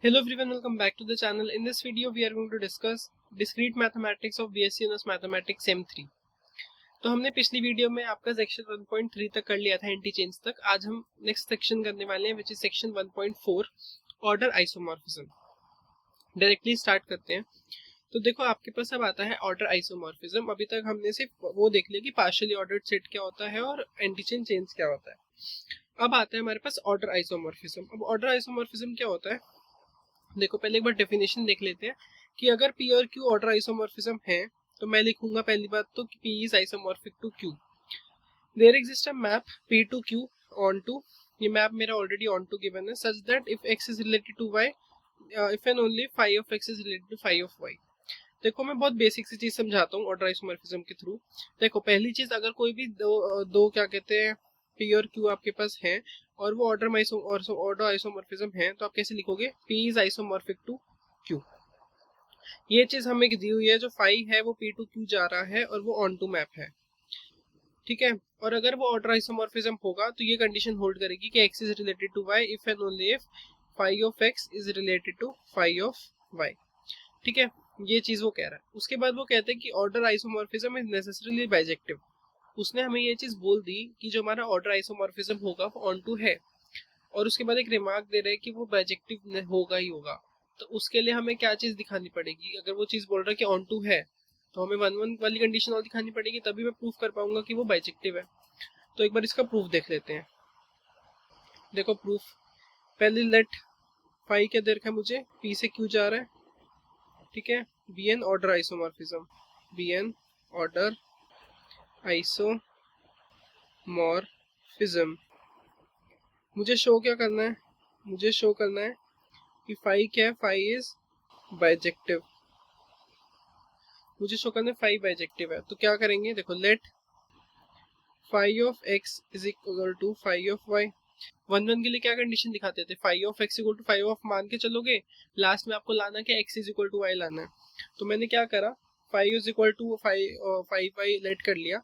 Hello everyone, welcome back to the channel. In this video, we are going to discuss discrete mathematics of BSc Honors Mathematics Sem 3. तो हमने पिछली video में आपका section 1.3 तक कर लिया था, इंटीचेंज तक. आज हम नेक्स्ट सेक्शन करने वाले हैं, which is section 1.4 order isomorphism. Directly start करते हैं. तो देखो, आपके पास अब आता है ऑर्डर आइसोमॉर्फिज्म. अभी तक हमने सिर्फ वो देख लिया कि पार्शियली ऑर्डर्ड सेट क्या होता है और एंटीचेन चेन्स क्या होता है. अब आता है हमारे पास ऑर्डर आइसोमॉर्फिज्म. अब ऑर्डर आइसोमॉर्फिज्म क्या होता है, देखो पहले एक बार डेफिनेशन देख लेते हैं कि अगर P और Q ऑर्डर आइसोमॉर्फिज्म है तो मैं लिखूंगा पहली बात तो कि P is isomorphic to Q. There exist a map P to Q onto, ये मैप मेरा ऑलरेडी ऑन टू गिवन है, such that if x is related to y, if and only phi of x is related to phi of y. देखो मैं बहुत basic सी चीज समझाता हूँ order isomorphism के थ्रू. देखो पहली चीज, अगर कोई भी दो क्या कहते हैं P और Q आपके पास है और वो ऑर्डर आइसोमॉर्फिज्म है, तो आप कैसे लिखोगे? P is isomorphic to Q. ये चीज हमें दी हुई है, जो फाई है वो P टू Q जा रहा है और वो ऑन टू मैप है, ठीक है. और अगर वो ऑर्डर आइसोमॉर्फिज्म होगा तो ये कंडीशन होल्ड करेगी कि x is related to y if and only if phi of x is related to phi of y, ठीक है. ये चीज वो कह रहा है. उसके बाद वो कहते हैं कि order isomorphism is necessarily bijective. उसने हमें ये चीज बोल दी कि जो हमारा ऑर्डर आइसोमॉर्फिज्म होगा वो ऑन टू है, और उसके बाद एक रिमार्क दे रहे हैं कि वो बाइजेक्टिव होगा ही होगा. तो उसके लिए हमें क्या चीज दिखानी पड़ेगी? अगर वो चीज बोल रहा है कि ऑन टू है तो हमें 1-1 वाली कंडीशन और दिखानी पड़ेगी, तभी मैं प्रूफ कर पाऊंगा कि वो बाइजेक्टिव है. तो एक बार इसका प्रूफ देख लेते हैं. देखो प्रूफ, पहले लेट फाई क्या दे रखा है मुझे, P से Q जा रहा है, ठीक है. Bn order isomorphism, Bn order isomorphism. मुझे शो क्या करना है? मुझे शो करना है कि फाई क्या है, फाई इज बाइजेक्टिव. मुझे शो करना है फाई बाइजेक्टिव है. तो क्या करेंगे? देखो, let phi of x is equal to phi of y. 1-1 के लिए क्या कंडीशन दिखाते थे? Phi of x equal to phi of मान के चलोगे, लास्ट में आपको लाना क्या? X is equal to y लाना है. तो मैंने क्या करा, phi is equal to phi y let कर लिया.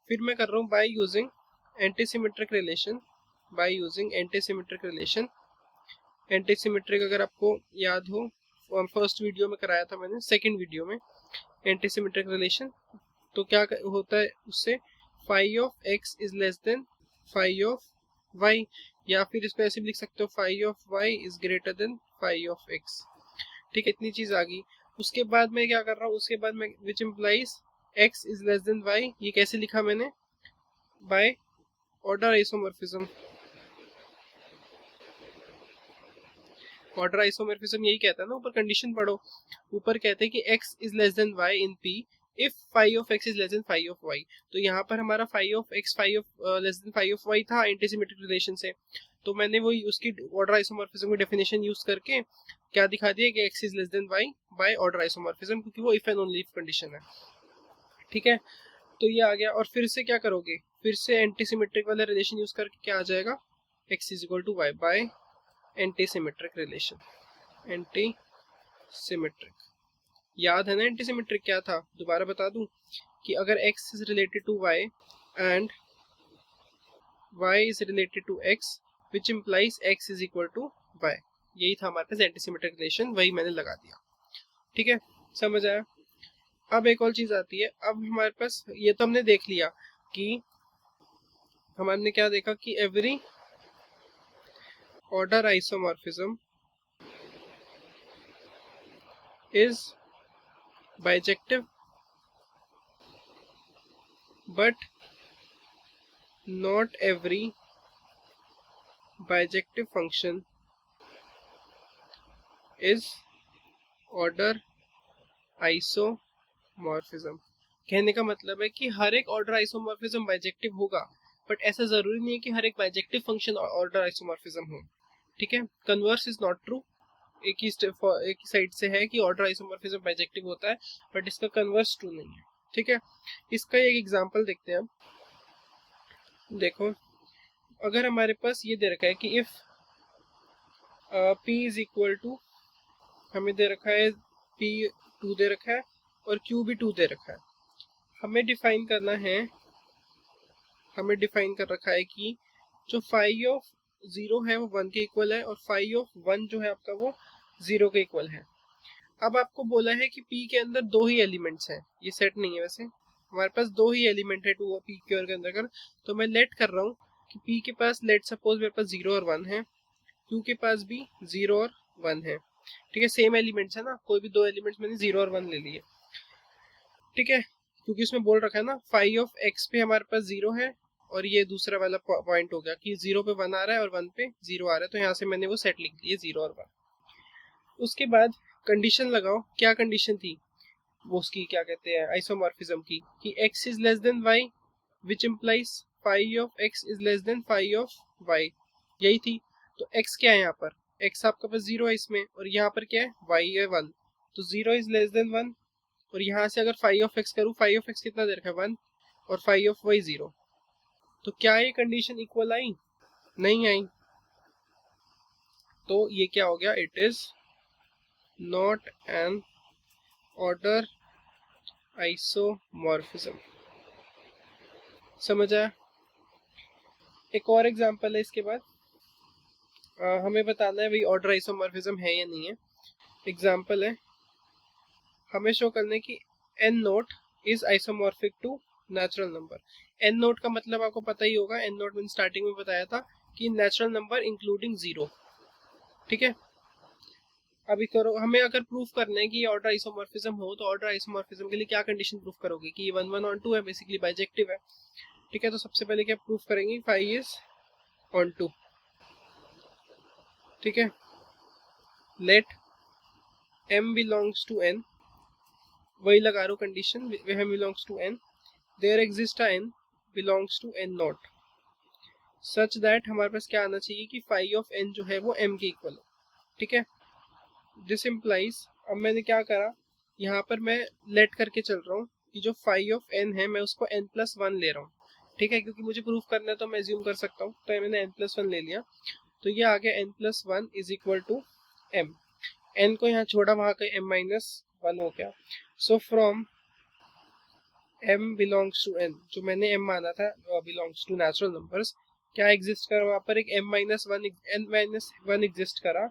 फिर मैं कर रहा हूँ by using antisymmetric relation. By using antisymmetric relation. Antisymmetric अगर आपको याद हो, फर्स्ट वीडियो में कराया था मैंने, सेकंड वीडियो में एंटीसिमेट्रिक रिलेशन. तो क्या होता है उससे? Phi of x is less than phi of y, या फिर इसको ऐसे भी लिख सकते हो, phi of y is greater than phi of x, ठीक है. इतनी चीज आ गई. उसके बाद मैं क्या कर रहा हूँ, उसके बाद मैं which implies x is less than y, ये कैसे लिखा मैंने? By order isomorphism. Order isomorphism यही कहता है ना, ऊपर कंडीशन पढ़ो. ऊपर कहते हैं कि x is less than y in P if phi of x is less than phi of y. तो यहाँ पर हमारा phi of x phi of less than phi of y था एंटीसिमेट्रिक रिलेशन से. तो मैंने वही उसकी ऑर्डर आइसोमॉर्फिज्म की डेफिनेशन यूज करके क्या दिखा दिया कि x is less than y by order isomorphism, क्योंकि वो if and only if condition है, ठीक है. तो ये आ गया. और फिर से क्या करोगे? फिर से एंटीसिमेट्रिक वाला रिलेशन यूज करके क्या आ जाएगा? x is equal to y by antisymmetric relation. Antisymmetric याद है ना? एंटीसिमेट्रिक क्या था? दोबारा बता दूं कि अगर x is related to y and y is related to x which implies x is equal to y, यही था हमारे पास एंटीसिमेट्रिक रिलेशन, वही मैंने लगा दिया, ठीक है. समझ आया? अब एक और चीज आती है. अब हमारे पास ये तो हमने देख लिया कि हमने क्या देखा कि every order isomorphism is bijective but not every bijective function is order isomorphism. कहने का मतलब है कि हर एक ऑर्डर आइसोमॉर्फिज्म बाइजेक्टिव होगा, बट ऐसा जरूरी नहीं है कि हर एक बाइजेक्टिव फंक्शन ऑर्डर आइसोमॉर्फिज्म हो, ठीक है. Converse is not true. एक ही साइड से है कि ऑर्डर आइसोमॉर्फिज्म बाइजेक्टिव होता है, बट इसका कन्वर्स ट्रू नहीं है, ठीक है. इसका एक एग्जांपल देखते हैं हम. देखो, अगर हमारे पास ये दे रखा है कि if P is equal to, हमें दे रखा है P 2 दे रखा है और Q भी 2 दे रखा है. हमें डिफाइन करना है, हमें डिफाइन कर रखा है कि जो फाई ऑफ 0 है वो 1 के इक्वल है और फाई ऑफ 1 जो है आपका वो 0 के इक्वल है। अब आपको बोला है कि P के अंदर 2 ही एलिमेंट्स हैं, ये सेट नहीं है वैसे, हमारे पास 2 ही एलिमेंट है 2 P के के अंदर। तो मैं लेट कर रहा हूँ कि P के पास लेट सपोज मेरे पास 0 और 1 है, Q के पास भी 0 और 1 है। ठीक है, सेम एलिमेंट्स है ना, कोई भी 2 एलिमेंट्स मैंने 0 और 1 ले लिए। ठीक है, क्योंकि उसमें बोल रखा है ना फाई ऑफ एक्स पे हमारे पास 0 है, और ये दूसरा वाला पॉइंट हो गया कि 0 पे 1 आ रहा है और 1 पे 0 आ रहा है, तो यहाँ से मैंने वो सेट लिख दिए 0 और 1। उसके बाद कंडीशन लगाओ, क्या कंडीशन थी वो उसकी, क्या कहते हैं, आइसोमॉर्फिज्म की, कि x is less than y which implies phi of x is less than phi of y, यही थी। तो x क्या है यहाँ पर, x आपका पास 0 है इसमें, और यहाँ पर क्या है y है 1, तो 0 इज लेस देन 1। और यहाँ से अगर फाई ऑफ एक्स करूँ, फाई ऑफ एक्स कितना दे रखा है 1, और फाई ऑफ वाई 0, तो क्या ये कंडीशन इक्वल आई, नहीं आई, तो ये क्या हो गया, it is not an order isomorphism. समझ आया। एक और एग्जांपल है इसके बाद, हमें बताना है भाई ऑर्डर आइसोमॉर्फिज्म है या नहीं है। एग्जांपल है, हमें शो करने की N naught is isomorphic to natural number. N naught का मतलब आपको पता ही होगा, एन नोट मैंने स्टार्टिंग में बताया था कि नेचुरल नंबर इंक्लूडिंग 0। ठीक है, अभी करो, हमें अगर प्रूफ करना है कि ऑर्डर आइसोमॉर्फिज्म हो, तो ऑर्डर आइसोमॉर्फिज्म के लिए क्या कंडीशन प्रूफ करोगे कि ये 1 1 ऑन 2 है, बेसिकली बाइजेक्टिव है। ठीक है, तो सबसे पहले क्या प्रूफ करेंगे, फाई इज ऑन 2। ठीक है, let m belongs to n, वही लगा रहा हूँ condition, m belongs to n, there exist n belongs to n naught, such that हमारे पास क्या आना चाहिए कि फाई ऑफ n जो है वो m के इक्वल हो। ठीक है, दिस इम्प्लाइज, अब मैंने क्या करा, यहाँ पर मैं लेट करके चल रहा हूँ कि जो फाई ऑफ n है मैं उसको n+1 ले रहा हूँ। ठीक है, क्योंकि मुझे प्रूफ करना है तो मैं एज्यूम कर सकता हूँ, तो मैंने n+1 ले लिया, तो ये आ गया n+1 is equal to m। n को यहाँ छोड़ा, वहां का m-1 हो गया। So from m belongs to n, जो मैंने m माना था बिलोंग्स टू नेचुरल नंबर्स, क्या एग्जिस्ट करा वहां पर, एक n-1 एग्जिस्ट करा,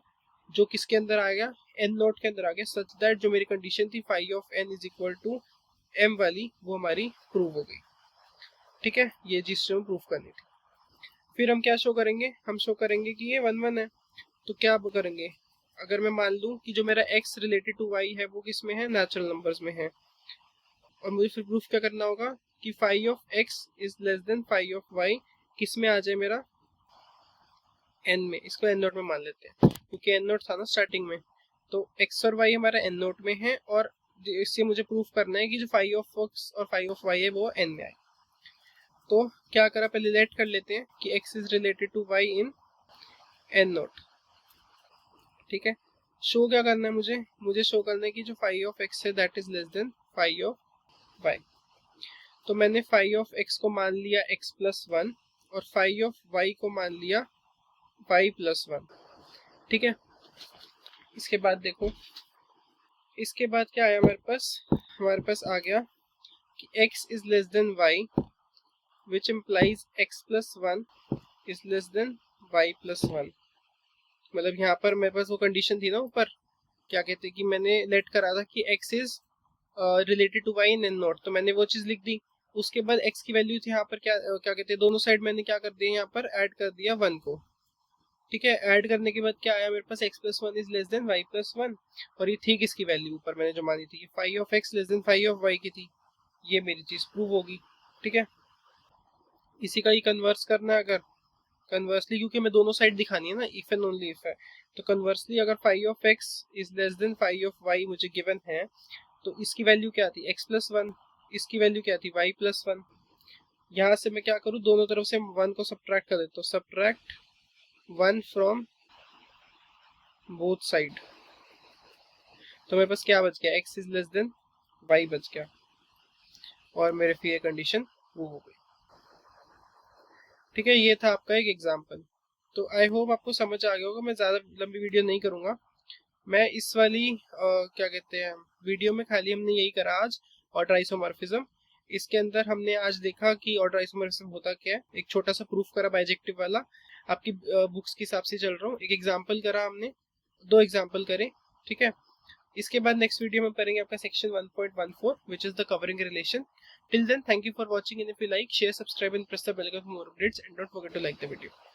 जो किसके अंदर आ गया, n नोट के अंदर आ गया, सच दैट जो मेरी कंडीशन थी phi of n is equal to m वाली, वो हमारी प्रूव हो गई। ठीक है, ये चीज जो प्रूफ करनी थी। फिर हम क्या शो करेंगे, हम शो करेंगे कि ये 1 1 है, तो क्या करेंगे, अगर मैं मान लूं कि जो मेरा x रिलेटेड टू y है वो किस में है, नेचुरल नंबर्स में है, और मुझे फिर प्रूफ क्या करना होगा कि phi of x is less than phi of y किस में आ जाए, मेरा n में, इसको n नोट में मान लेते हैं क्योंकि n नोट था ना स्टार्टिंग में, तो x और y हमारा n नोट में है, और इससे मुझे प्रूफ करना है कि जो फाई ऑफ x और फाई ऑफ y है वो n में आए। तो क्या करा, पहले लेट कर लेते हैं कि x is related to y in n naught. ठीक है, शो क्या करना है, मुझे शो करना है कि जो फाई ऑफ x है that is less than phi of y। तो मैंने फाई ऑफ x को मान लिया x+1 और फाई ऑफ y को मान लिया y+1। ठीक है, इसके बाद देखो, इसके बाद क्या आया हमारे पास आ गया कि x is less than y which implies x+1 is less then y+1। मतलब यहाँ पर मेरे पास वो कंडीशन थी ना ऊपर, क्या कहते हैं कि मैंने लेट करा था कि x is related to y in n naught, तो मैंने वो चीज लिख दी। उसके बाद x की वैल्यू थी यहाँ पर, क्या कहते हैं, दोनों साइड मैंने क्या कर दिया, यहाँ पर ऐड कर दिया 1 को। ठीक है, ऐड करने के बाद क्या आया मेरे पास, x+1 is less then y+1, और ये थी किसकी वैल्यू ऊपर मैंने जो मानी थी, phi of x less than phi of y की थी, ये मेरी चीज प्रूव होगी। ठीक है, इसी का ही कन्वर्स करना है, अगर कन्वर्सली, क्योंकि मैं दोनों साइड दिखानी है ना, इफ एंड ओनली इफ है, तो कन्वर्सली अगर phi of x is less than phi of y मुझे गिवन है, तो इसकी वैल्यू क्या थी, x+1, इसकी वैल्यू क्या थी, y+1। यहाँ से मैं क्या करूँ, दोनों तरफ से 1 को सब्ट्रैक्ट कर देता हूँ, सब्ट्रैक्ट 1 फ्रॉम बोथ साइड, तो मेरे पास क्या बच गया, x is less than y बच गया, और मेरे फिर ये कंडीशन प्रूव हो गई। ठीक है, ये था आपका एक एग्जांपल। तो आई होप आपको समझ आ गया होगा, मैं ज़्यादा लंबी वीडियो नहीं करूँगा। मैं इस वाली क्या कहते हैं वीडियो में खाली हमने यही करा आज, ऑर्डर आइसोमॉर्फिज्म। इसके अंदर हमने आज देखा कि ऑर्डर आइसोमॉर्फिज्म होता क्या है, एक छोटा सा प्रूफ करा बाइजेक्टिव वाला, आपकी बुक्स के हिसाब से चल रहा हूँ। एक एग्जांपल करा हमने, 2 एग्जांपल करे, ठीक है। इसके बाद नेक्स्ट वीडियो में करेंगे आपका section 1.14 which is the covering relation. Till then, thank you for watching, and if you like, share, subscribe and press the bell icon for more updates, and don't forget to like the video.